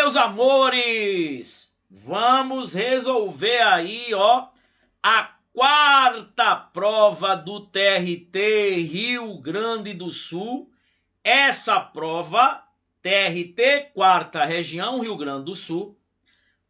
meus amores! Vamos resolver aí, ó, a quarta prova do TRT Rio Grande do Sul. Essa prova, TRT, quarta região, Rio Grande do Sul,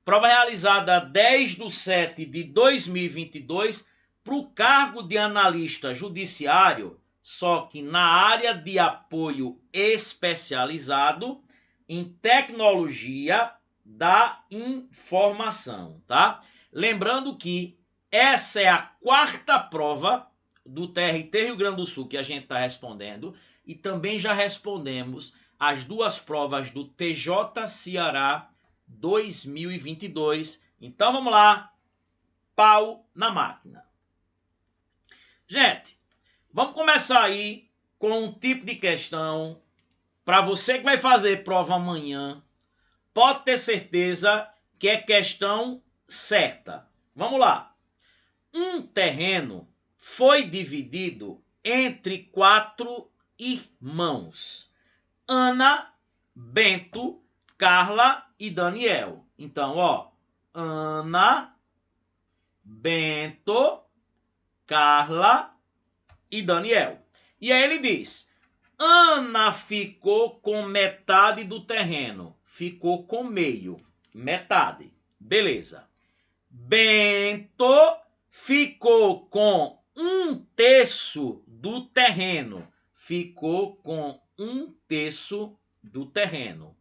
prova realizada 10/7/2022 para o cargo de analista judiciário, só que na área de apoio especializado em tecnologia da informação, tá? Lembrando que essa é a quarta prova do TRT Rio Grande do Sul que a gente está respondendo e também já respondemos as duas provas do TJ Ceará 2022. Então vamos lá, pau na máquina. Gente, vamos começar aí com um tipo de questão para você que vai fazer prova amanhã. Pode ter certeza que é questão certa. Vamos lá. Um terreno foi dividido entre 4 irmãos: Ana, Bento, Carla e Daniel. Então, ó, Ana, Bento, Carla e Daniel. E aí ele diz: Ana ficou com metade do terreno. Ficou com meio, metade. Beleza. Bento ficou com 1/3 do terreno. Ficou com 1/3 do terreno.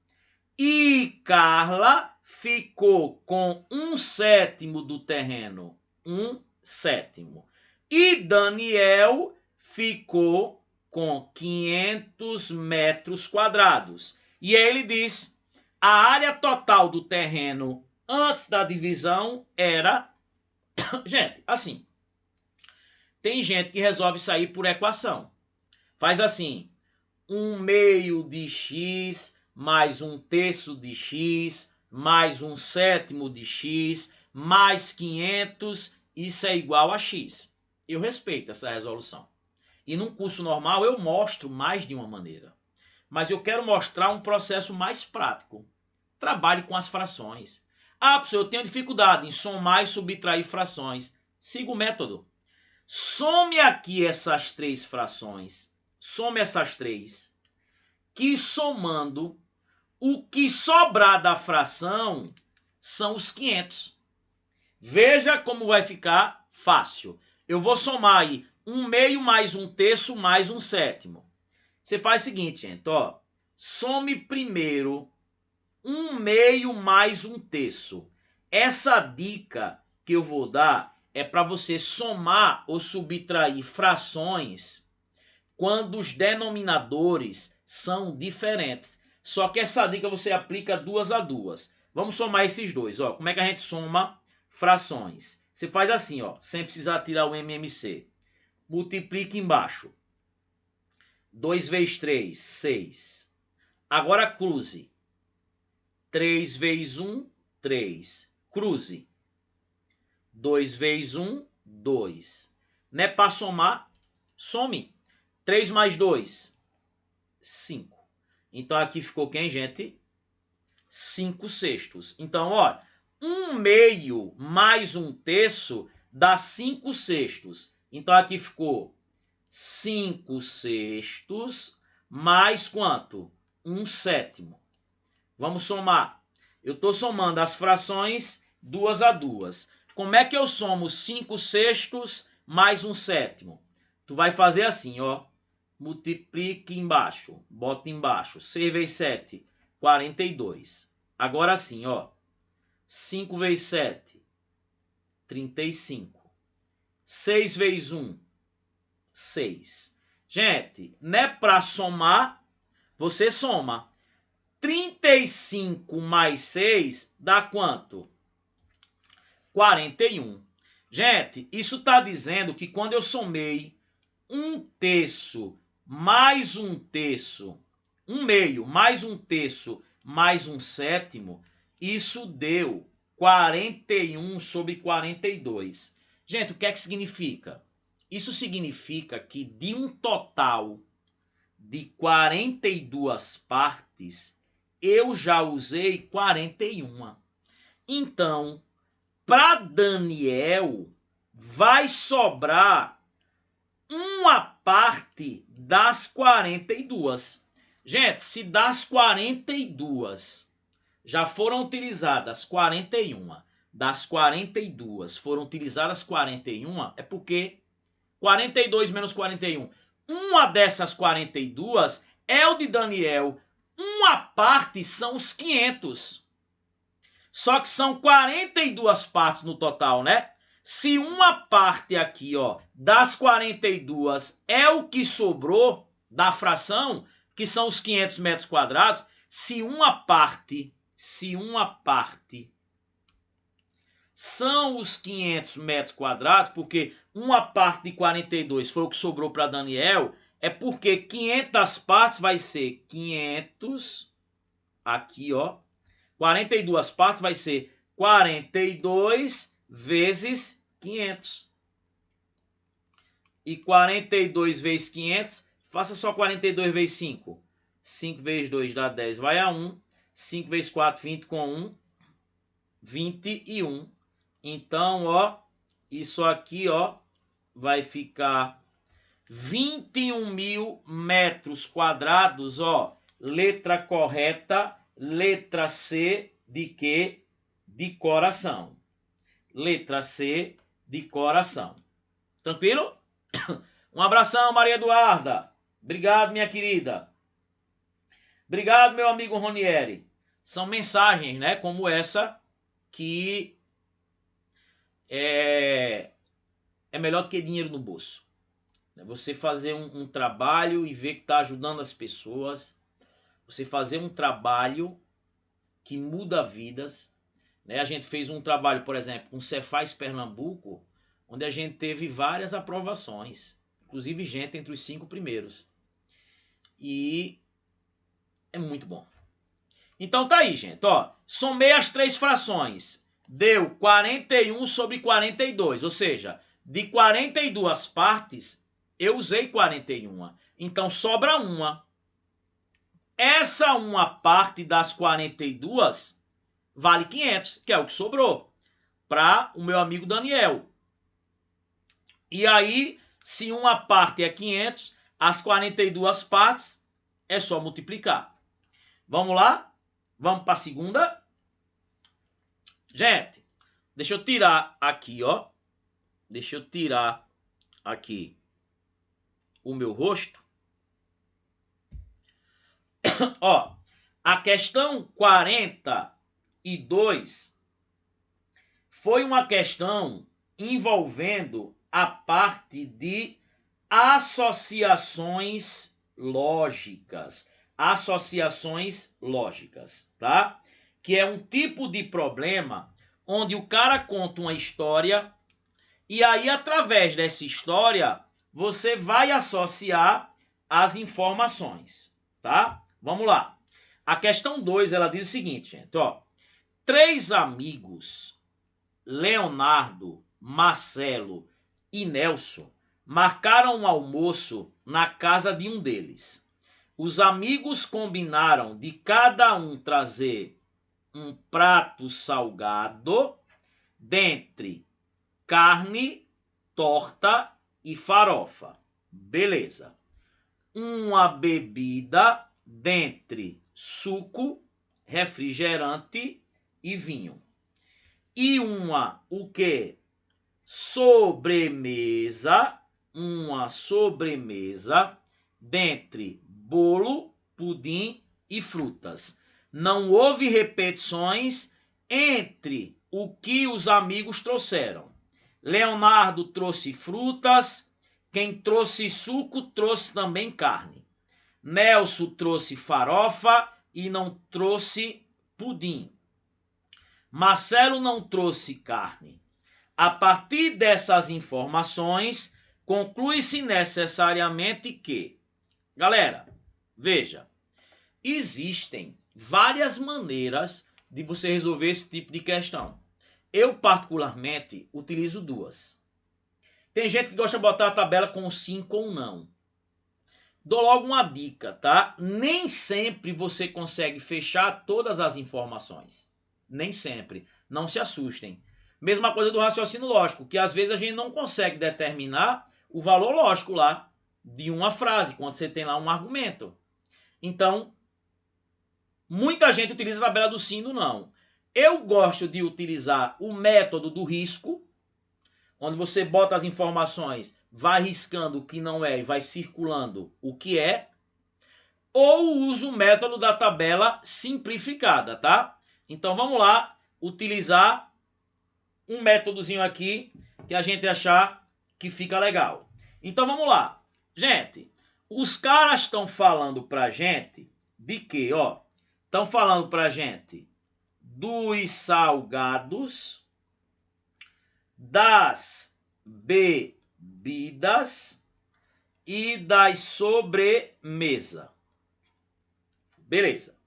E Carla ficou com 1/7 do terreno. 1/7. E Daniel ficou com 500 metros quadrados. E aí ele diz: a área total do terreno antes da divisão era... Gente, assim, tem gente que resolve sair por equação. Faz assim: 1/2 de x mais 1/3 de x mais 1/7 de x mais 500, isso é igual a x. Eu respeito essa resolução. E num curso normal eu mostro mais de uma maneira. Mas eu quero mostrar um processo mais prático. Trabalhe com as frações. Ah, professor, eu tenho dificuldade em somar e subtrair frações. Siga o método. Some aqui essas 3 frações. Some essas 3. Que somando, o que sobrar da fração são os 500. Veja como vai ficar fácil. Eu vou somar aí 1/2 mais 1/3 mais 1/7. Você faz o seguinte, gente, ó. Some primeiro 1/2 mais 1/3. Essa dica que eu vou dar é para você somar ou subtrair frações quando os denominadores são diferentes. Só que essa dica você aplica 2 a 2. Vamos somar esses dois, ó. Como é que a gente soma frações? Você faz assim, ó, sem precisar tirar o MMC. Multiplica embaixo. 2 vezes 3, 6. Agora cruze. 3 vezes 1, 3. Cruze. 2 vezes 1, 2. Não é para somar? Some. 3 mais 2, 5. Então aqui ficou quem, gente? 5/6. Então, ó, 1/2 mais 1/3 dá 5/6. Então aqui ficou 5/6 mais quanto? 1/7. Vamos somar. Eu estou somando as frações 2 a 2. Como é que eu somo 5/6 mais 1/7? Tu vai fazer assim, ó. Multiplica embaixo. Bota embaixo. 6 vezes 7, 42. Agora sim, ó. 5 vezes 7, 35. 6 vezes 1, 6. Gente, não é para somar, você soma. 35 mais 6 dá quanto? 41. Gente, isso está dizendo que quando eu somei 1/3 mais 1/3, 1/2 mais 1/3 mais 1/7, isso deu 41/42. Gente, o que é que significa? Isso significa que de um total de 42 partes, eu já usei 41. Então, para Daniel, vai sobrar uma parte das 42. Gente, se das 42 já foram utilizadas 41, das 42 foram utilizadas 41, é porque 42 menos 41, uma dessas 42 é o de Daniel, uma parte são os 500. Só que são 42 partes no total, né? Se uma parte aqui, ó, das 42 é o que sobrou da fração, que são os 500 metros quadrados, se uma parte são os 500 metros quadrados, porque uma parte de 42 foi o que sobrou para Daniel, é porque 500 partes vai ser 500, aqui, ó, 42 partes vai ser 42 vezes 500. E 42 vezes 500, faça só 42 vezes 5. 5 vezes 2 dá 10, vai a 1. 5 vezes 4, 20 com 1, 21. Então, ó, isso aqui, ó, vai ficar 21.000 metros quadrados, ó. Letra correta, letra C de quê? De coração. Letra C de coração. Tranquilo? Um abração, Maria Eduarda. Obrigado, minha querida. Obrigado, meu amigo Ronieri. São mensagens, né, como essa, que é melhor do que dinheiro no bolso. Você fazer um trabalho e ver que está ajudando as pessoas. Você fazer um trabalho que muda vidas. Né? A gente fez um trabalho, por exemplo, com o Cefaz Pernambuco, onde a gente teve várias aprovações. Inclusive gente entre os 5 primeiros. E é muito bom. Então tá aí, gente. Ó, somei as 3 frações. Deu 41 sobre 42. Ou seja, de 42 partes, eu usei 41. Então sobra uma. Essa uma parte das 42 vale 500, que é o que sobrou para o meu amigo Daniel. E aí, se uma parte é 500, as 42 partes é só multiplicar. Vamos lá? Vamos para a segunda? Gente, deixa eu tirar aqui, ó. Deixa eu tirar aqui o meu rosto. Ó, a questão 42 foi uma questão envolvendo a parte de associações lógicas. Associações lógicas, tá? Que é um tipo de problema onde o cara conta uma história e aí, através dessa história, você vai associar as informações, tá? Vamos lá. A questão 2, ela diz o seguinte, gente, ó. 3 amigos, Leonardo, Marcelo e Nelson, marcaram um almoço na casa de um deles. Os amigos combinaram de cada um trazer um prato salgado dentre carne, torta e farofa. Beleza. Uma bebida dentre suco, refrigerante e vinho. E o quê? Uma sobremesa dentre bolo, pudim e frutas. Não houve repetições entre o que os amigos trouxeram. Leonardo trouxe frutas, quem trouxe suco trouxe também carne. Nelson trouxe farofa e não trouxe pudim. Marcelo não trouxe carne. A partir dessas informações, conclui-se necessariamente que, galera, veja, existem várias maneiras de você resolver esse tipo de questão. Eu, particularmente, utilizo 2. Tem gente que gosta de botar a tabela com sim ou não. dou logo uma dica, tá? Nem sempre você consegue fechar todas as informações. Nem sempre. Não se assustem. Mesma coisa do raciocínio lógico, que às vezes a gente não consegue determinar o valor lógico lá de uma frase, quando você tem lá um argumento. Então, muita gente utiliza a tabela do sim e do não. Eu gosto de utilizar o método do risco, onde você bota as informações, vai riscando o que não é e vai circulando o que é, ou uso o método da tabela simplificada, tá? Então vamos lá utilizar um métodozinho aqui que a gente achar que fica legal. Então vamos lá. Gente, os caras estão falando pra gente de quê, ó? Estão falando pra gente dos salgados, das bebidas e das sobremesa. Beleza.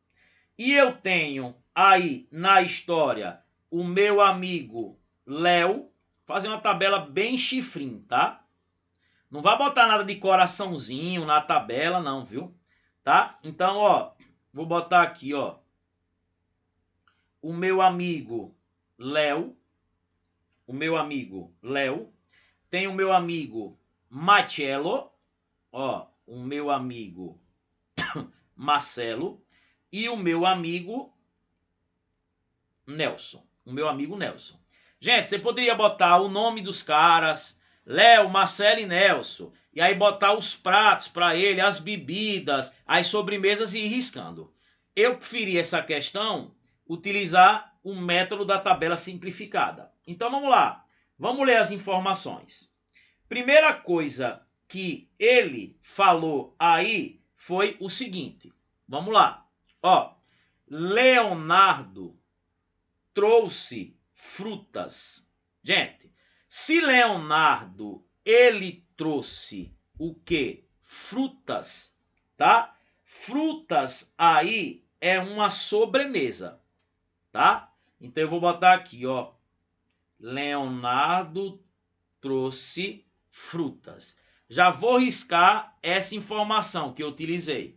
E eu tenho aí na história o meu amigo Léo, fazer uma tabela bem chifrinho, tá? Não vai botar nada de coraçãozinho na tabela não, viu? Tá? Então, ó, vou botar aqui, ó, o meu amigo Léo, tem o meu amigo Marcelo, ó, o meu amigo Marcelo e o meu amigo Nelson. Gente, você poderia botar o nome dos caras, Léo, Marcelo e Nelson, e aí botar os pratos para ele, as bebidas, as sobremesas e ir riscando. Eu preferi essa questão utilizar o método da tabela simplificada. Então vamos lá, vamos ler as informações. Primeira coisa que ele falou aí foi o seguinte, vamos lá, ó, Leonardo trouxe frutas. Gente, se Leonardo ele trouxe o que? Frutas, tá? Frutas aí é uma sobremesa, tá? Então eu vou botar aqui, ó. Leonardo trouxe frutas. Já vou riscar essa informação que eu utilizei.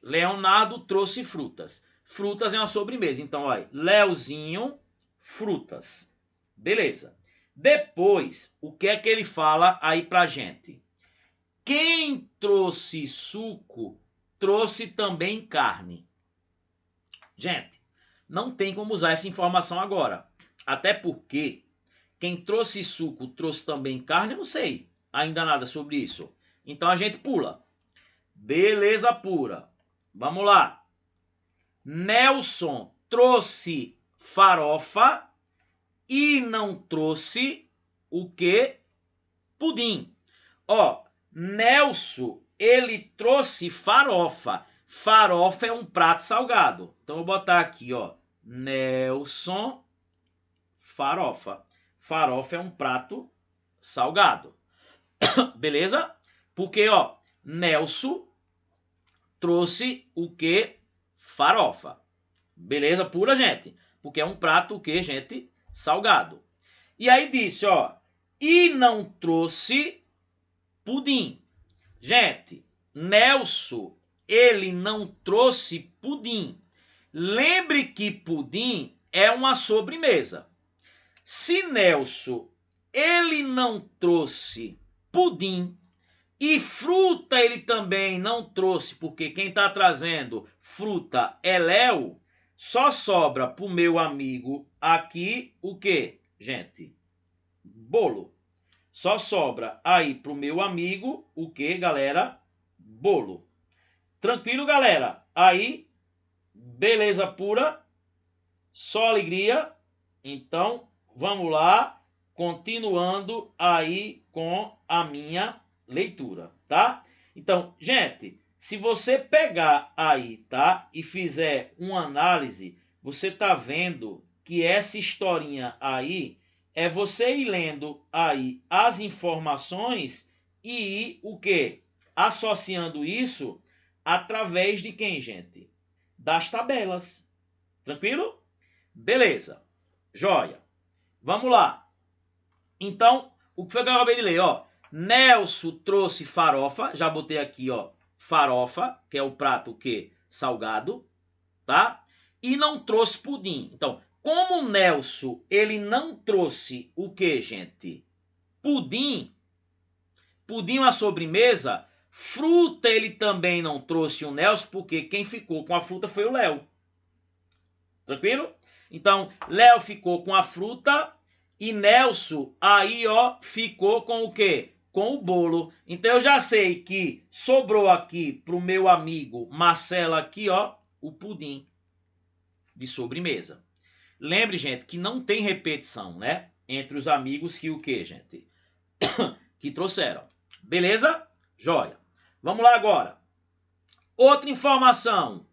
Leonardo trouxe frutas. Frutas é uma sobremesa. Então, olha, Leozinho, frutas. Beleza. Depois, o que é que ele fala aí pra gente? Quem trouxe suco, trouxe também carne. Gente, não tem como usar essa informação agora. Até porque quem trouxe suco, trouxe também carne, eu não sei ainda nada sobre isso. Então a gente pula. Beleza pura. Vamos lá. Nelson trouxe farofa e não trouxe o que? Pudim. Ó, Nelson, ele trouxe farofa. Farofa é um prato salgado. Então eu vou botar aqui, ó, Nelson, farofa. Farofa é um prato salgado. Beleza? Porque, ó, Nelson trouxe o que? Farofa. Beleza pura, gente? Porque é um prato o que, gente? Salgado. E aí disse, ó, e não trouxe pudim. Gente, Nelson, ele não trouxe pudim. Lembre que pudim é uma sobremesa. Se Nelson, ele não trouxe pudim, e fruta ele também não trouxe, porque quem está trazendo fruta é Léo, só sobra para o meu amigo aqui o que, gente? Bolo. Só sobra aí para o meu amigo o que, galera? Bolo. Tranquilo, galera? Aí, beleza pura, só alegria. Então, vamos lá, continuando aí com a minha leitura, tá? Então, gente, se você pegar aí, tá, e fizer uma análise, você tá vendo que essa historinha aí é você ir lendo aí as informações e ir o quê? Associando isso através de quem, gente? Das tabelas. Tranquilo? Beleza. Joia. Vamos lá. Então, o que foi que eu acabei de ler, ó? Nelson trouxe farofa, já botei aqui, ó, farofa, que é o prato o quê? Salgado, tá? E não trouxe pudim. Então, como o Nelson, ele não trouxe o que, gente? Pudim. Pudim é uma sobremesa. Fruta ele também não trouxe o Nelson, porque quem ficou com a fruta foi o Léo. Tranquilo? Então, Léo ficou com a fruta e Nelson aí, ó, ficou com o quê? Com o bolo. Então eu já sei que sobrou aqui pro meu amigo Marcelo aqui, ó, o pudim de sobremesa. Lembre, gente, que não tem repetição, né? Entre os amigos que o quê, gente? Que trouxeram. Beleza? Joia. Vamos lá agora. Outra informação.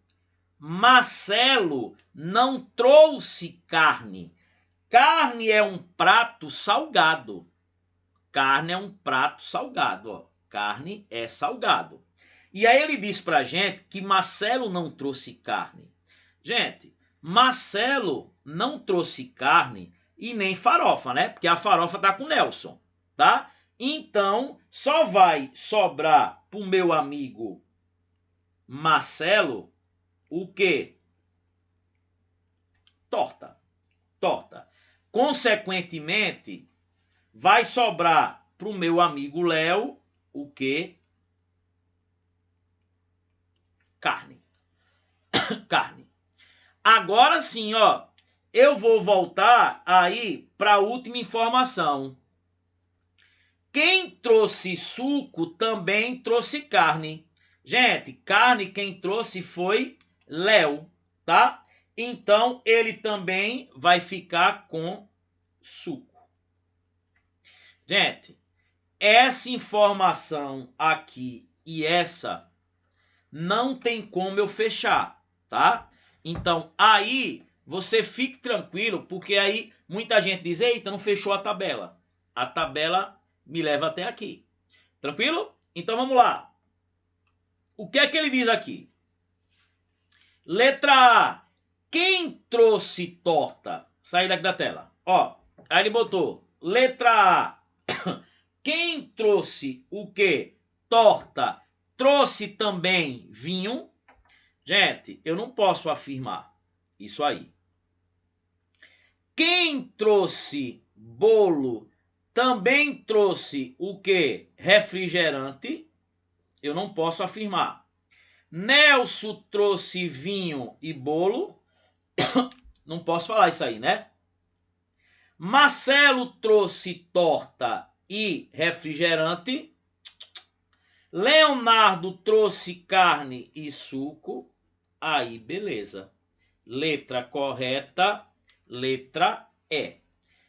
Marcelo não trouxe carne. Carne é um prato salgado. Carne é um prato salgado, ó. Carne é salgado. E aí ele diz pra gente que Marcelo não trouxe carne. Gente, Marcelo não trouxe carne e nem farofa, né? Porque a farofa tá com o Nelson, tá? Então, só vai sobrar pro meu amigo Marcelo o quê? Torta. Torta. Consequentemente, vai sobrar pro meu amigo Léo o quê? Carne. Carne. Agora sim, ó, eu vou voltar aí para a última informação. Quem trouxe suco também trouxe carne. Gente, carne quem trouxe foi Léo, tá? Então ele também vai ficar com suco. Gente, essa informação aqui e essa não tem como eu fechar, tá? Então aí você fique tranquilo, porque aí muita gente diz, eita, não fechou a tabela. A tabela me leva até aqui. Tranquilo? Então vamos lá. O que é que ele diz aqui? Letra A. Quem trouxe torta? Sai daqui da tela. Ó, aí ele botou. Letra A. Quem trouxe o quê? Torta. Trouxe também vinho? Gente, eu não posso afirmar isso aí. Quem trouxe bolo também trouxe o quê? Refrigerante? Eu não posso afirmar. Nelson trouxe vinho e bolo? Não posso falar isso aí, né? Marcelo trouxe torta e refrigerante? Leonardo trouxe carne e suco? Aí, beleza. Letra correta, letra E.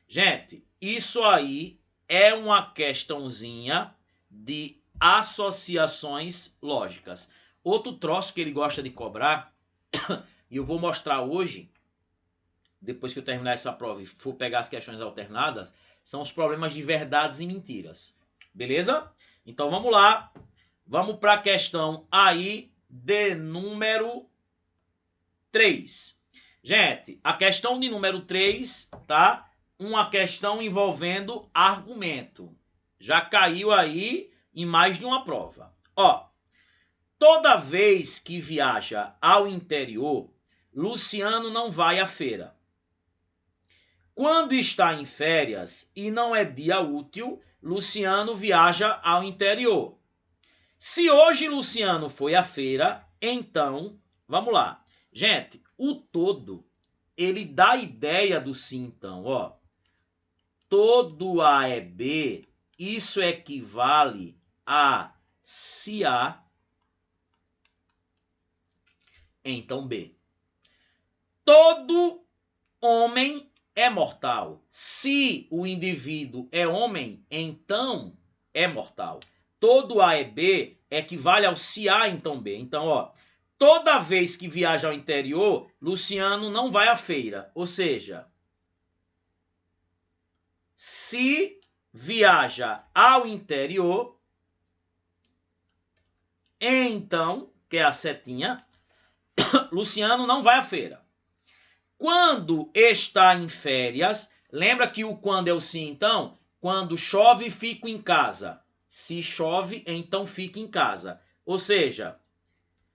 Gente, isso aí é uma questãozinha de associações lógicas. Outro troço que ele gosta de cobrar, e eu vou mostrar hoje, depois que eu terminar essa prova e for pegar as questões alternadas, são os problemas de verdades e mentiras. Beleza? Então vamos lá. Vamos para a questão aí de número 3. Gente, a questão de número 3, tá? Uma questão envolvendo argumento. Já caiu aí em mais de uma prova. Ó, toda vez que viaja ao interior, Luciano não vai à feira. Quando está em férias e não é dia útil, Luciano viaja ao interior. Se hoje Luciano foi à feira, então, vamos lá. Gente, o todo, ele dá a ideia do se então, ó. Todo A é B, isso equivale a se A, então B. Todo homem é mortal. Se o indivíduo é homem, então é mortal. Todo A é B equivale ao se A, então B. Então, ó, toda vez que viaja ao interior, Luciano não vai à feira. Ou seja, se viaja ao interior, então, que é a setinha, Luciano não vai à feira. Quando está em férias, lembra que o quando é o se então? Quando chove, fico em casa. Se chove, então fica em casa. Ou seja,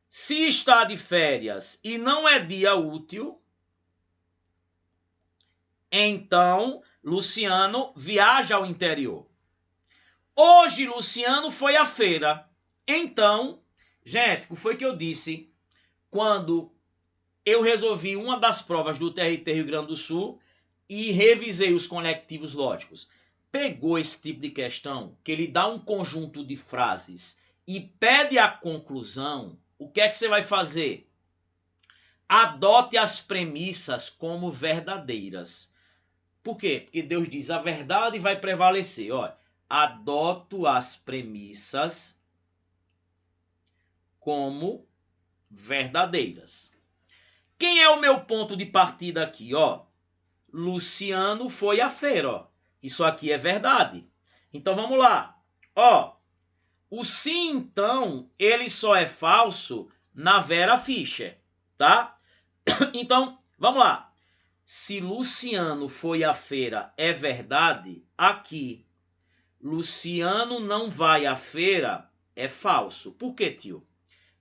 se está de férias e não é dia útil, então Luciano viaja ao interior. Hoje Luciano foi à feira. Então, gente, o que foi que eu disse quando eu resolvi uma das provas do TRT Rio Grande do Sul e revisei os conectivos lógicos? Pegou esse tipo de questão, que ele dá um conjunto de frases e pede a conclusão, o que é que você vai fazer? Adote as premissas como verdadeiras. Por quê? Porque Deus diz, a verdade vai prevalecer. Olha, adoto as premissas como verdadeiras. Quem é o meu ponto de partida aqui? Ó, Luciano foi à feira. Ó. Isso aqui é verdade. Então vamos lá. Ó, o sim, então, ele só é falso na Vera Fischer, tá? Então, vamos lá. Se Luciano foi à feira é verdade, aqui Luciano não vai à feira é falso. Por quê, tio?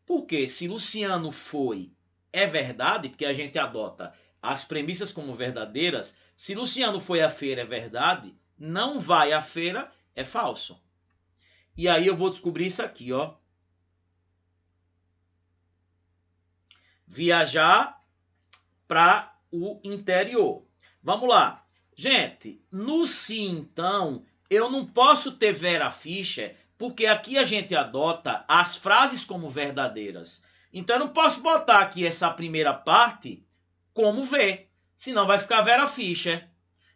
Porque se Luciano foi é verdade, porque a gente adota as premissas como verdadeiras, se Luciano foi à feira é verdade, não vai à feira é falso. E aí eu vou descobrir isso aqui, ó. Viajar para o interior. Vamos lá. Gente, no sim, então, eu não posso ter Vera Fischer, porque aqui a gente adota as frases como verdadeiras. Então eu não posso botar aqui essa primeira parte como V, senão vai ficar Vera Fischer.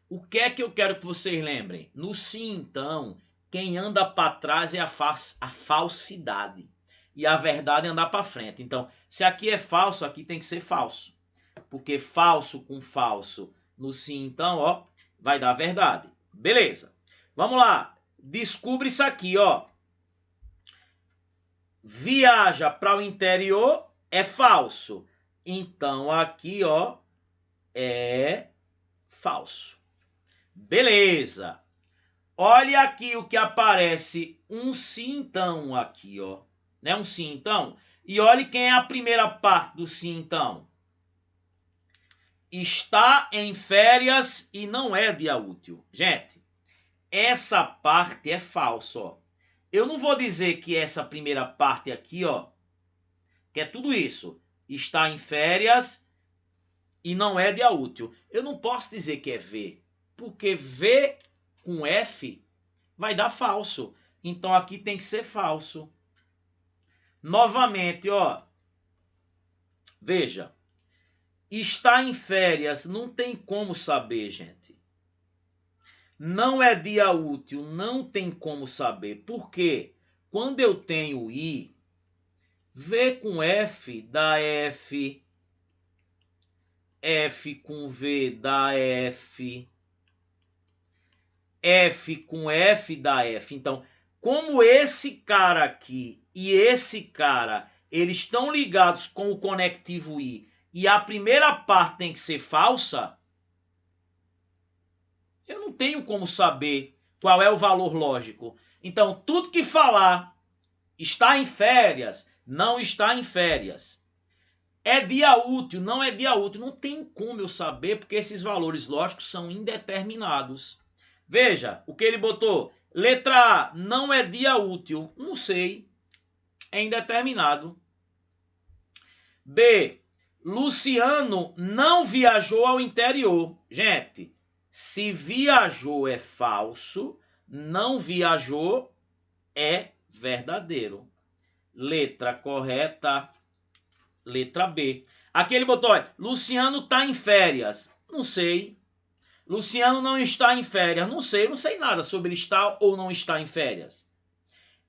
O que é que eu quero que vocês lembrem? No sim, então, quem anda para trás é a falsidade. E a verdade é andar para frente. Então, se aqui é falso, aqui tem que ser falso. Porque falso com falso no sim, então, ó, vai dar verdade. Beleza. Vamos lá. Descubra isso aqui, ó. Viaja para o interior é falso. Então, aqui, ó, é falso. Beleza. Olha aqui o que aparece. Um sim, então, aqui, ó. Né? Um sim, então. E olhe quem é a primeira parte do sim, então. Está em férias e não é dia útil. Gente, essa parte é falsa, ó. Eu não vou dizer que essa primeira parte aqui, ó, que é tudo isso. Está em férias e não é dia útil. Eu não posso dizer que é V, porque V com F vai dar falso. Então aqui tem que ser falso. Novamente, ó. Veja. Está em férias, não tem como saber, gente. Não é dia útil, não tem como saber. Por quê? Quando eu tenho I, V com F dá F, F com V dá F, F com F dá F. Então, como esse cara aqui e esse cara, eles estão ligados com o conectivo I, e a primeira parte tem que ser falsa, eu não tenho como saber qual é o valor lógico. Então, tudo que falar está em férias, não está em férias. É dia útil, não é dia útil. Não tem como eu saber, porque esses valores lógicos são indeterminados. Veja, o que ele botou. Letra A, não é dia útil. Não sei. É indeterminado. B, Luciano não viajou ao interior. Gente, se viajou é falso, não viajou é verdadeiro. Letra correta, letra B. Aqui ele botou, Luciano está em férias. Não sei. Luciano não está em férias. Não sei, não sei nada sobre ele estar ou não estar em férias.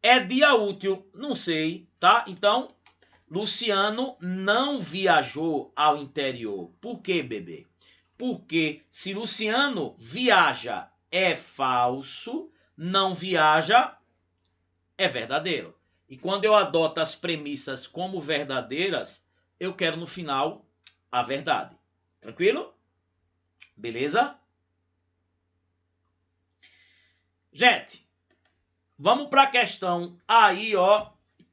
É dia útil. Não sei, tá? Então, Luciano não viajou ao interior. Por quê, bebê? Porque se Luciano viaja é falso, não viaja é verdadeiro. E quando eu adoto as premissas como verdadeiras, eu quero no final a verdade. Tranquilo? Beleza? Gente, vamos para a questão aí, ó,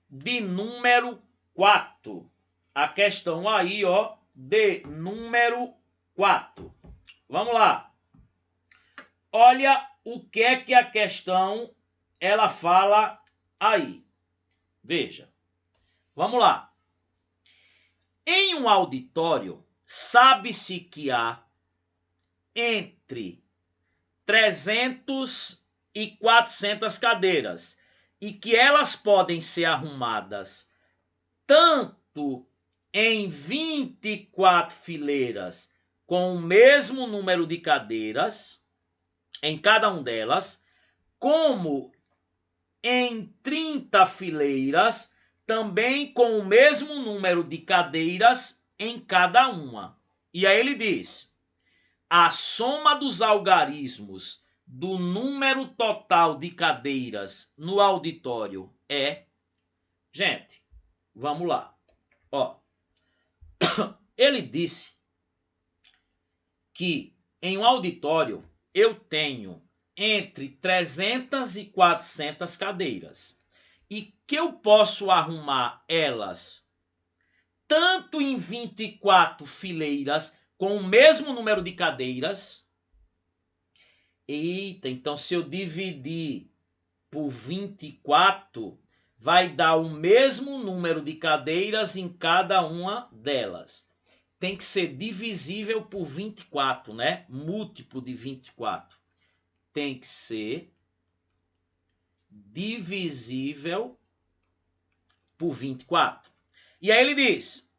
de número 4. A questão aí, ó, de número 4. Vamos lá. Olha o que é que a questão ela fala aí. Veja. Vamos lá. Em um auditório, sabe-se que há entre 300 e 400 cadeiras e que elas podem ser arrumadas tanto em 24 fileiras com o mesmo número de cadeiras em cada uma delas, como em 30 fileiras também com o mesmo número de cadeiras em cada uma. E aí ele diz: a soma dos algarismos do número total de cadeiras no auditório é... Gente, vamos lá. Ó, ele disse que em um auditório eu tenho entre 300 e 400 cadeiras e que eu posso arrumar elas tanto em 24 fileiras com o mesmo número de cadeiras. Eita, então se eu dividir por 24, vai dar o mesmo número de cadeiras em cada uma delas. Tem que ser divisível por 24, né? Múltiplo de 24. Tem que ser divisível por 24. E aí ele diz: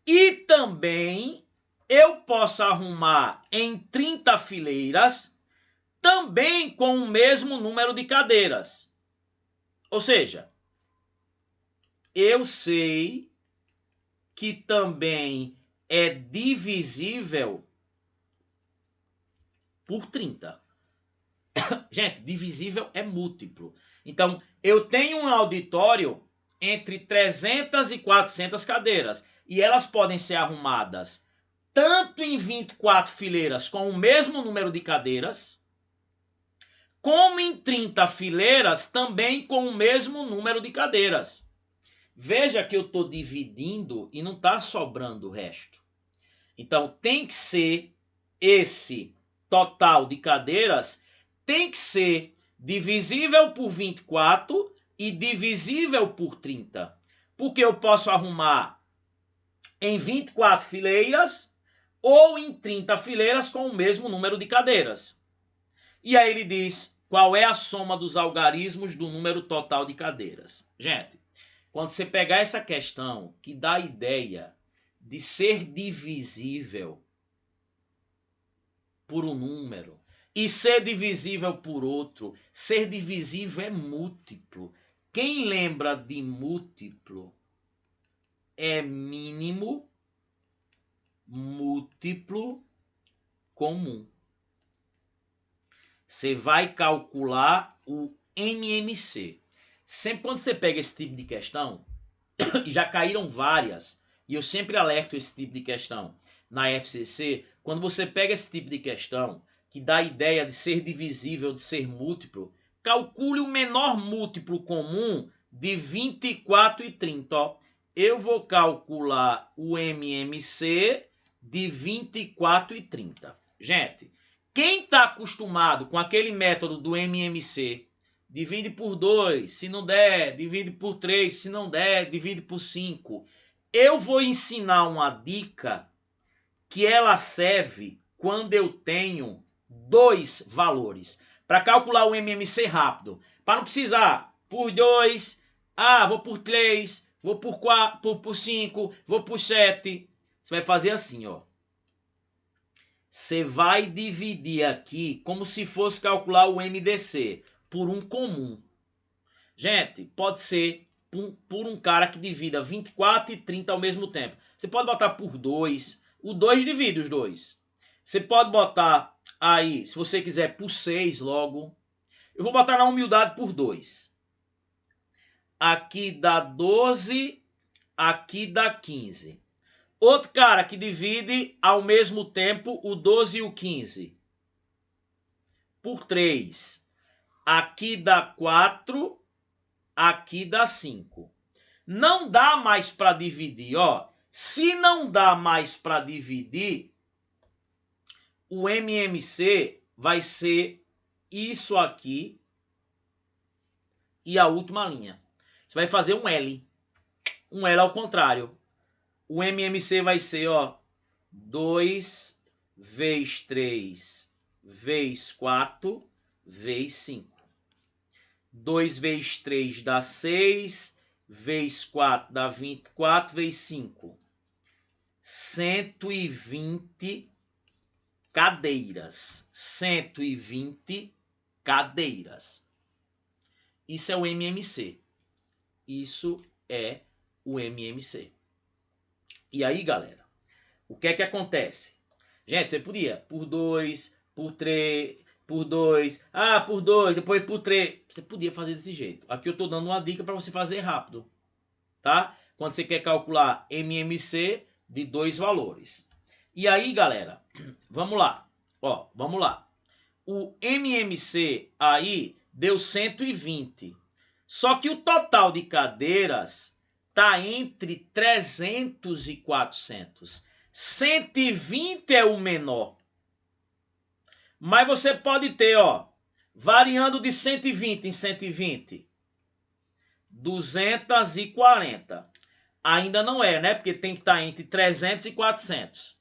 e também eu posso arrumar em 30 fileiras também com o mesmo número de cadeiras. Ou seja, eu sei que também é divisível por 30. Gente, divisível é múltiplo. Então, eu tenho um auditório entre 300 e 400 cadeiras e elas podem ser arrumadas tanto em 24 fileiras com o mesmo número de cadeiras, como em 30 fileiras também com o mesmo número de cadeiras. Veja que eu estou dividindo e não está sobrando o resto. Então, tem que ser esse total de cadeiras, tem que ser divisível por 24 e divisível por 30. Porque eu posso arrumar em 24 fileiras ou em 30 fileiras com o mesmo número de cadeiras. E aí ele diz qual é a soma dos algarismos do número total de cadeiras. Gente, quando você pegar essa questão que dá a ideia de ser divisível por um número e ser divisível por outro, ser divisível é múltiplo. Quem lembra de múltiplo é mínimo múltiplo comum. Você vai calcular o MMC. Sempre quando você pega esse tipo de questão, e já caíram várias, e eu sempre alerto esse tipo de questão na FCC, quando você pega esse tipo de questão, que dá a ideia de ser divisível, de ser múltiplo, calcule o menor múltiplo comum de 24 e 30. Ó. Eu vou calcular o MMC de 24 e 30. Gente, quem está acostumado com aquele método do MMC, divide por 2, se não der, divide por 3, se não der, divide por 5. Eu vou ensinar uma dica que ela serve quando eu tenho dois valores. Para calcular o MMC rápido. Para não precisar por 2, vou por 3, vou por 4, por 5, vou por 7. Você vai fazer assim, ó. Você vai dividir aqui como se fosse calcular o MDC por um comum. Gente, pode ser por um cara que divida 24 e 30 ao mesmo tempo. Você pode botar por 2. O 2 divide os dois. Você pode botar aí, se você quiser, por 6 logo. Eu vou botar na humildade por 2. Aqui dá 12, aqui dá 15. Outro cara que divide ao mesmo tempo o 12 e o 15. Por 3. Aqui dá 4, aqui dá 5. Não dá mais para dividir, ó. Se não dá mais para dividir, o MMC vai ser isso aqui e a última linha. Você vai fazer um L. Um L ao contrário. O MMC vai ser, ó, 2 vezes 3 vezes 4 vezes 5. 2 vezes 3 dá 6, vezes 4 dá 24, vezes 5. 120 cadeiras. 120 cadeiras. Isso é o MMC. Isso é o MMC. E aí, galera, o que é que acontece? Gente, você podia por 2, por 3, por 2, por 2, depois por 3. Você podia fazer desse jeito. Aqui eu estou dando uma dica para você fazer rápido, tá? Quando você quer calcular MMC de dois valores. E aí, galera, vamos lá. Ó, vamos lá. O MMC aí deu 120. Só que o total de cadeiras tá entre 300 e 400. 120 é o menor. Mas você pode ter, ó, variando de 120 em 120, 240. Ainda não é, né? Porque tem que estar entre 300 e 400.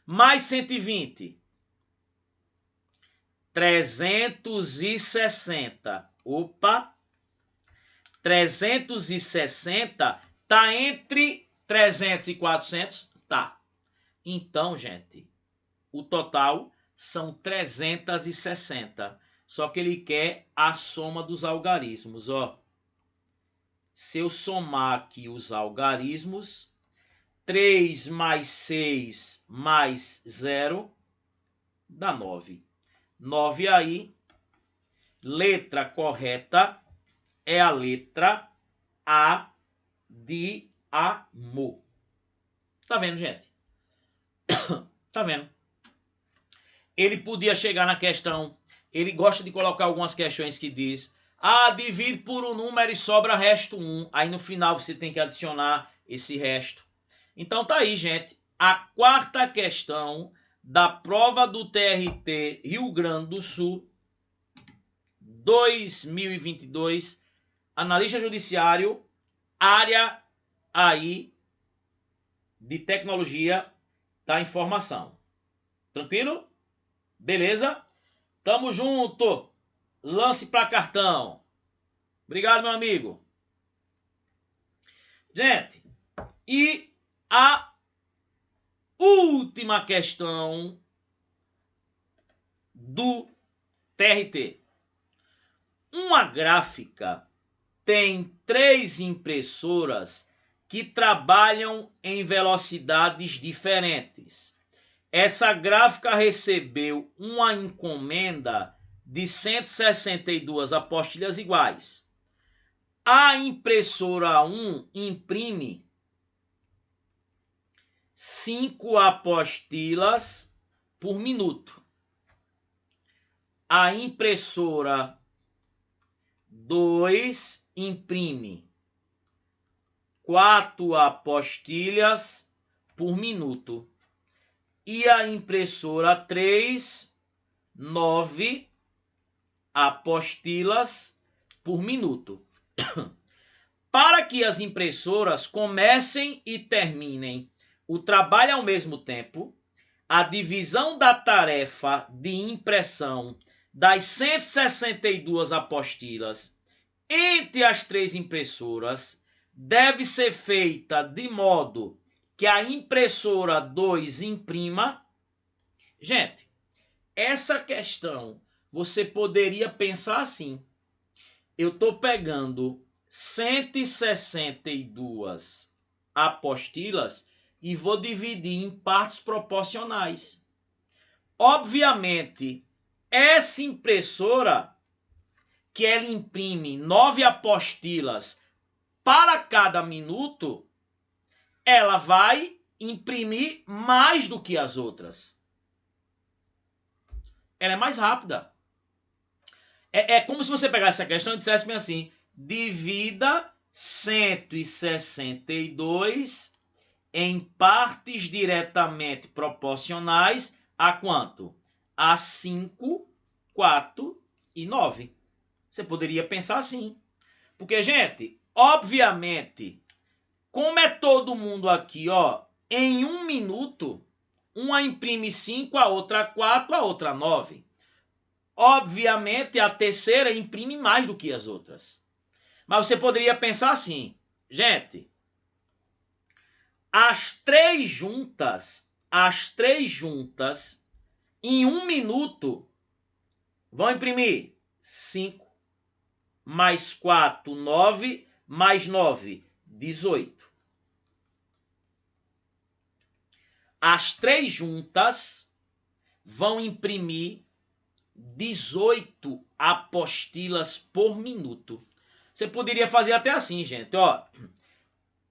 Mais 120, 360. Opa! 360 tá entre 300 e 400? Tá. Então, gente, o total são 360. Só que ele quer a soma dos algarismos, ó. Se eu somar aqui os algarismos, 3 mais 6 mais 0 dá 9. 9 aí, letra correta é a letra A de amor. Tá vendo, gente? Tá vendo? Ele podia chegar na questão, ele gosta de colocar algumas questões que diz, divide por um número e sobra resto 1. Aí no final você tem que adicionar esse resto. Então tá aí, gente. A quarta questão da prova do TRT Rio Grande do Sul 2022, analista judiciário, área aí de tecnologia da informação. Tranquilo? Beleza? Tamo junto. Lance para cartão. Obrigado, meu amigo. Gente, e a última questão do TRT. Uma gráfica tem 3 impressoras que trabalham em velocidades diferentes. Essa gráfica recebeu uma encomenda de 162 apostilhas iguais. A impressora 1 imprime 5 apostilas por minuto. A impressora 2 imprime 4 apostilhas por minuto. E a impressora 3, 9 apostilas por minuto. Para que as impressoras comecem e terminem o trabalho ao mesmo tempo, a divisão da tarefa de impressão das 162 apostilas entre as 3 impressoras deve ser feita de modo que a impressora 2 imprima. Gente, essa questão você poderia pensar assim. Eu estou pegando 162 apostilas e vou dividir em partes proporcionais. Obviamente, essa impressora que ela imprime 9 apostilas para cada minuto, ela vai imprimir mais do que as outras. Ela é mais rápida. É como se você pegasse essa questão e dissesse assim, divida 162 em partes diretamente proporcionais a quanto? A 5, 4 e 9. Você poderia pensar assim. Porque, gente, obviamente, como é todo mundo aqui, ó, em 1 minuto, uma imprime 5, a outra 4, a outra 9. Obviamente, a terceira imprime mais do que as outras. Mas você poderia pensar assim, gente, as três juntas, em 1 minuto, vão imprimir 5, mais 4, 9, mais 9, 18. As três juntas vão imprimir 18 apostilas por minuto. Você poderia fazer até assim, gente, ó.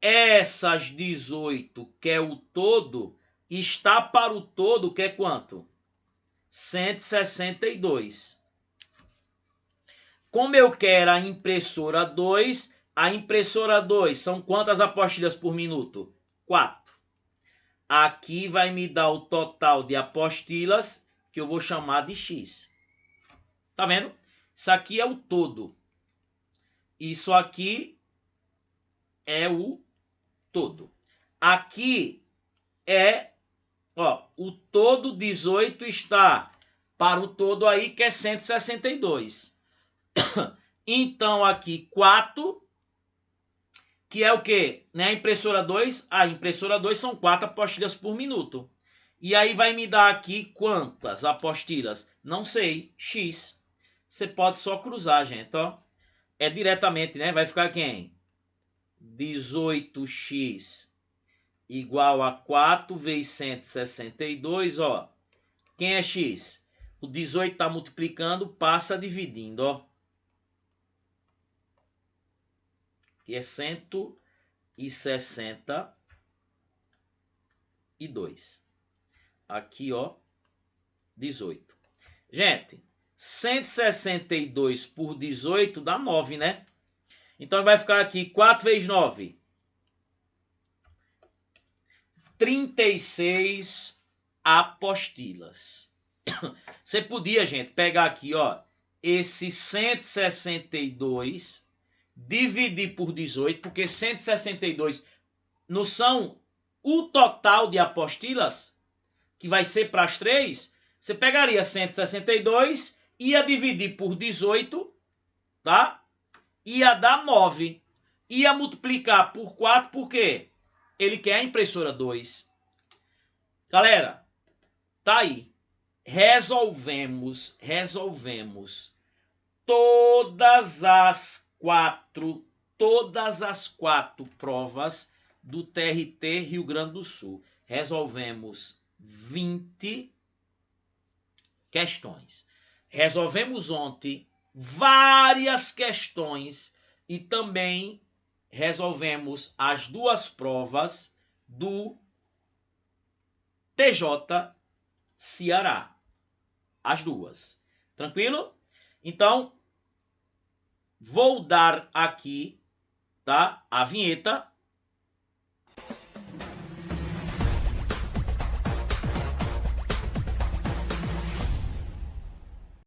Essas 18, que é o todo, está para o todo, que é quanto? 162. Como eu quero a impressora 2 são quantas apostilhas por minuto? 4. Aqui vai me dar o total de apostilas, que eu vou chamar de X. Tá vendo? Isso aqui é o todo. Isso aqui é o todo. Aqui é, ó, o todo 18 está para o todo aí, que é 162. Então, aqui 4, que é o quê? Né? A impressora 2, são 4 apostilhas por minuto. E aí vai me dar aqui quantas apostilhas? Não sei, X. Você pode só cruzar, gente, ó. É diretamente, né? Vai ficar quem? 18x igual a 4 vezes 162, ó. Quem é x? O 18 está multiplicando, passa dividindo, ó. Que é 162. Aqui, ó, 18. Gente, 162 por 18 dá 9, né? Então vai ficar aqui 4 vezes 9. 36 apostilas. Você podia, gente, pegar aqui, ó, esse 162, dividir por 18, porque 162 não são o total de apostilas, que vai ser para as 3. Você pegaria 162, ia dividir por 18, tá? Ia dar 9. Ia multiplicar por 4, por quê? Ele quer a impressora 2. Galera, tá aí. Resolvemos todas as quatro provas do TRT Rio Grande do Sul. Resolvemos 20 questões. Resolvemos ontem várias questões e também resolvemos as duas provas do TJ Ceará. As duas. Tranquilo? Então, vou dar aqui, tá, a vinheta